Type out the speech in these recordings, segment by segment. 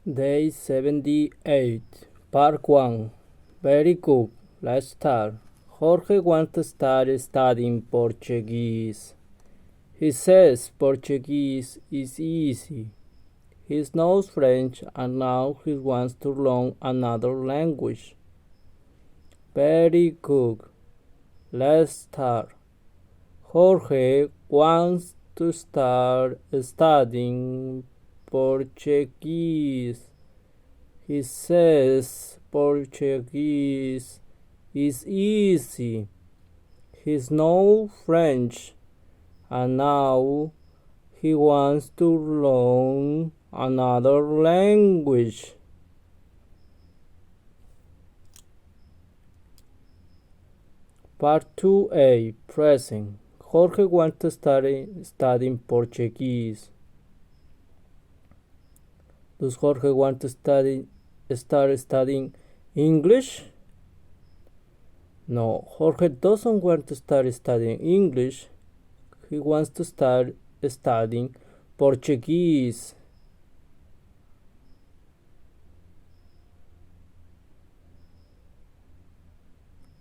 Day 78, Part 1. Very good. Let's start. Jorge wants to start studying Portuguese. He says Portuguese is easy. He knows French and now he wants to learn another language. Very good. Let's start. Jorge wants to start studying Portuguese. He says Portuguese is easy. He knows French and now he wants to learn another language. Part 2a, Present. Jorge wants to studying Portuguese. Does Jorge want to start studying English? No, Jorge doesn't want to start studying English. He wants to start studying Portuguese.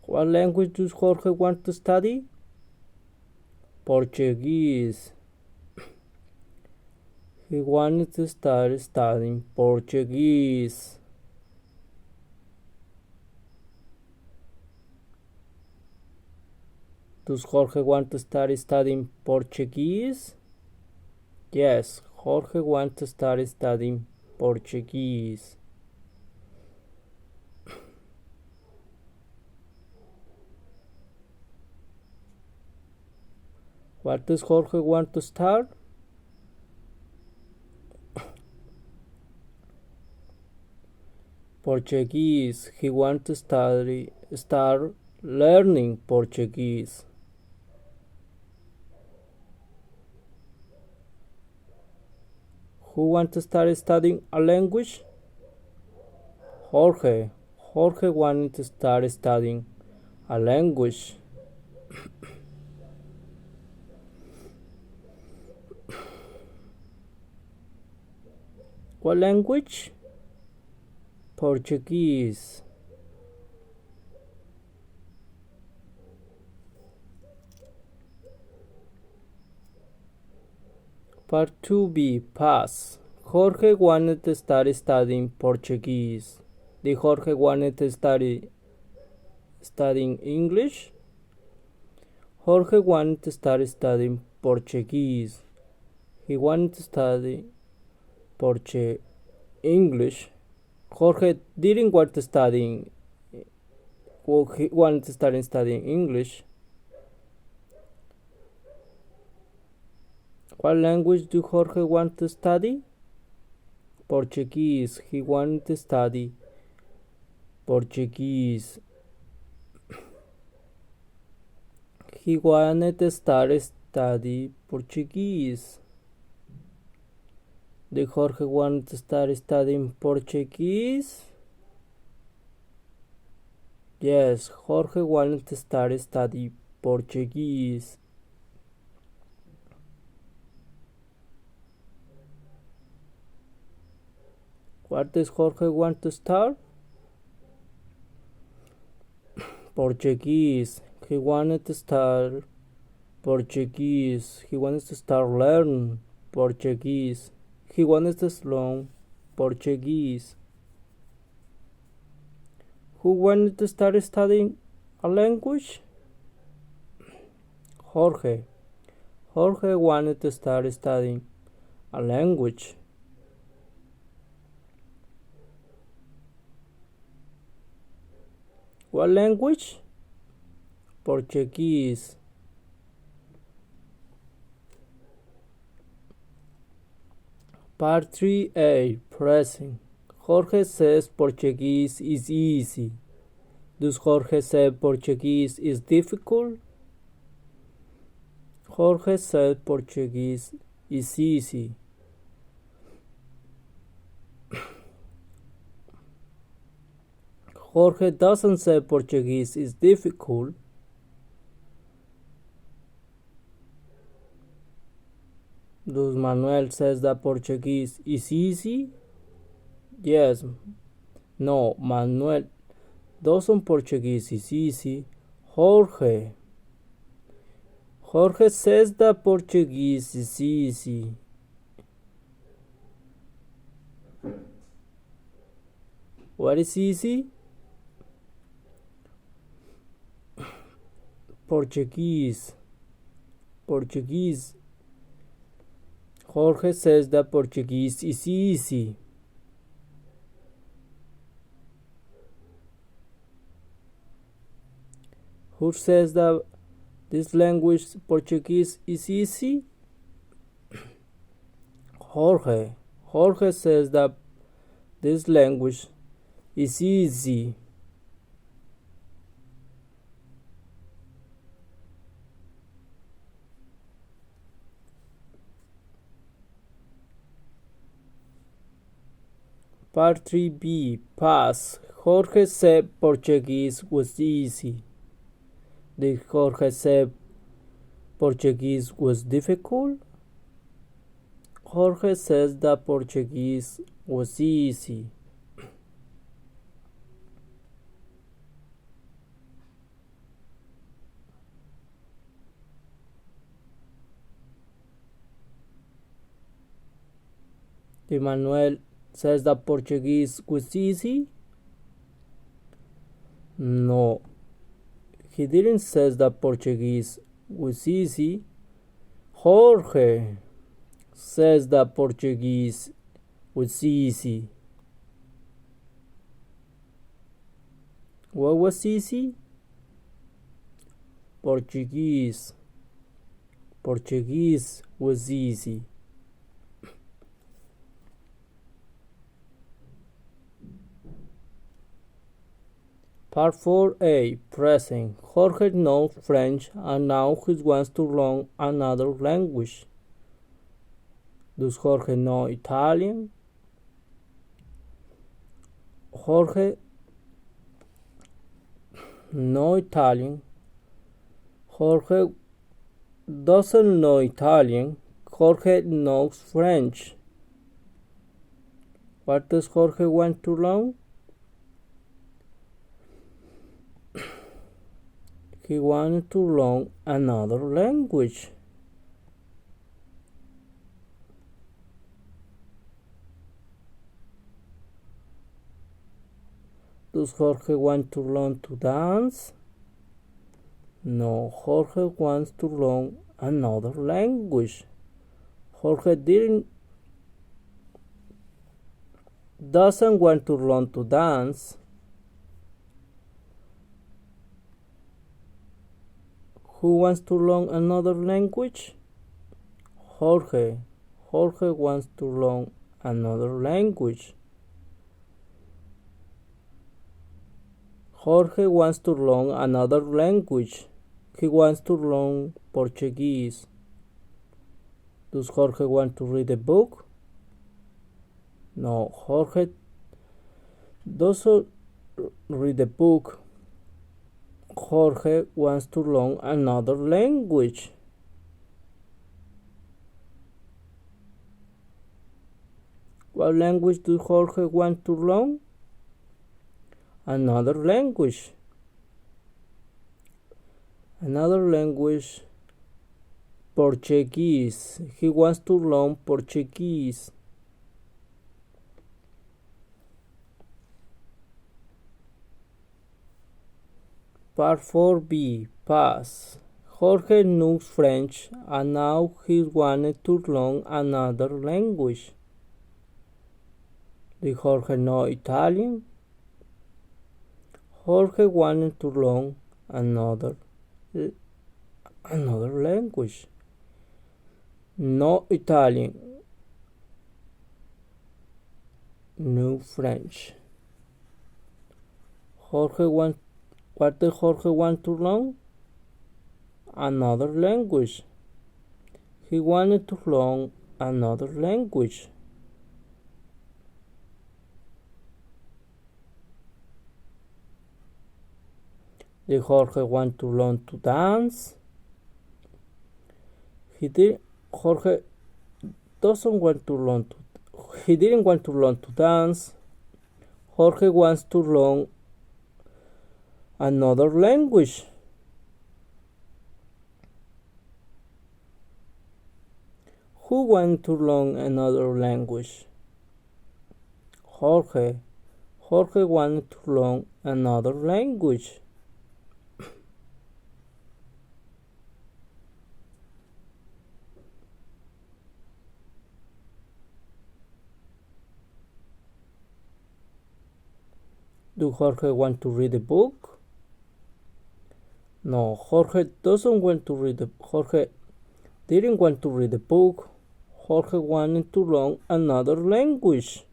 What language does Jorge want to study? Portuguese. He wanted to start studying Portuguese. Does Jorge want to start studying Portuguese? Yes, Jorge wants to start studying Portuguese. What does Jorge want to start? Portuguese. He wants to start learning Portuguese. Who wants to start studying a language? Jorge. Jorge wanted to start studying a language. What language? Portuguese. Part 2b, Pass. Jorge wanted to start studying Portuguese. Did Jorge wanted to studying English? Jorge wanted to start studying Portuguese. He wanted to study English. Jorge didn't want to study. Well, he wanted to start studying English. What language do Jorge want to study? Portuguese. He wanted to study Portuguese. He wanted to study Portuguese. Did Jorge want to start studying Portuguese? Yes, Jorge wanted to start studying Portuguese. What does Jorge want to start? Portuguese. He wanted to start Portuguese. He wanted to start learning Portuguese. He wanted to learn Portuguese. Who wanted to start studying a language? Jorge. Jorge wanted to start studying a language. What language? Portuguese. Part 3a, Present. Jorge says Portuguese is easy. Does Jorge say Portuguese is difficult? Jorge said Portuguese is easy. Jorge doesn't say Portuguese is difficult. Does Manuel says that Portuguese is easy? Yes. No, Manuel. Doesn't Portuguese is easy. Jorge. Jorge says that Portuguese is easy. What is easy? Portuguese. Portuguese. Jorge says that Portuguese is easy. Who says that this language, Portuguese, is easy? Jorge. Jorge says that this language is easy. Part 3b. Pass. Jorge said Portuguese was easy. Did Jorge say Portuguese was difficult? Jorge says that Portuguese was easy. Emmanuel says that Portuguese was easy? No, he didn't say that Portuguese was easy. Jorge says that Portuguese was easy. What was easy? Portuguese. Portuguese was easy. Part 4a. Present. Jorge knows French and now he wants to learn another language. Does Jorge know Italian? Jorge knows Italian. Jorge doesn't know Italian. Jorge knows French. What does Jorge want to learn? He wanted to learn another language. Does Jorge want to learn to dance? No, Jorge wants to learn another language. Jorge doesn't want to learn to dance. Who wants to learn another language? Jorge. Jorge wants to learn another language. Jorge wants to learn another language. He wants to learn Portuguese. Does Jorge want to read a book? No, Jorge doesn't read a book. Jorge wants to learn another language. What language does Jorge want to learn? Another language. Another language, Portuguese. He wants to learn Portuguese. Part 4b. Pass. Jorge knows French and now he wanted to learn another language. Did Jorge know Italian? Jorge wanted to learn another language. No Italian. No French. What did Jorge want to learn? Another language. He wanted to learn another language. Did Jorge want to learn to dance? Jorge doesn't want to learn to. He didn't want to learn to dance. Jorge wants to learn another language. Who wants to learn another language? Jorge. Jorge wants to learn another language. Do Jorge want to read a book? No, Jorge doesn't want to read. Jorge didn't want to read a book. Jorge wanted to learn another language.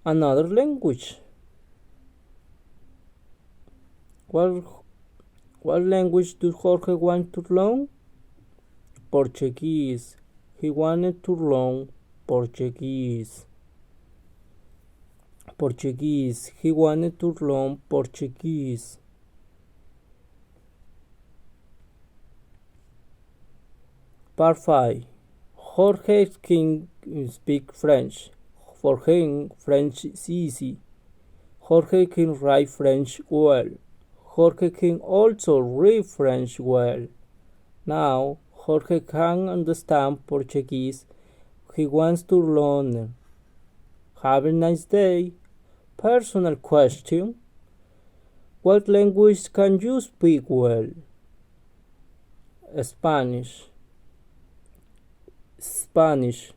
Another language. What language does Jorge want to learn? Portuguese. He wanted to learn Portuguese. Portuguese. He wanted to learn Portuguese. Part 5. Jorge can speak French. For him, French is easy. Jorge can write French well. Jorge can also read French well. Now, Jorge can understand Portuguese. He wants to learn. Have a nice day. Personal question. What language can you speak well? Spanish. Spanish.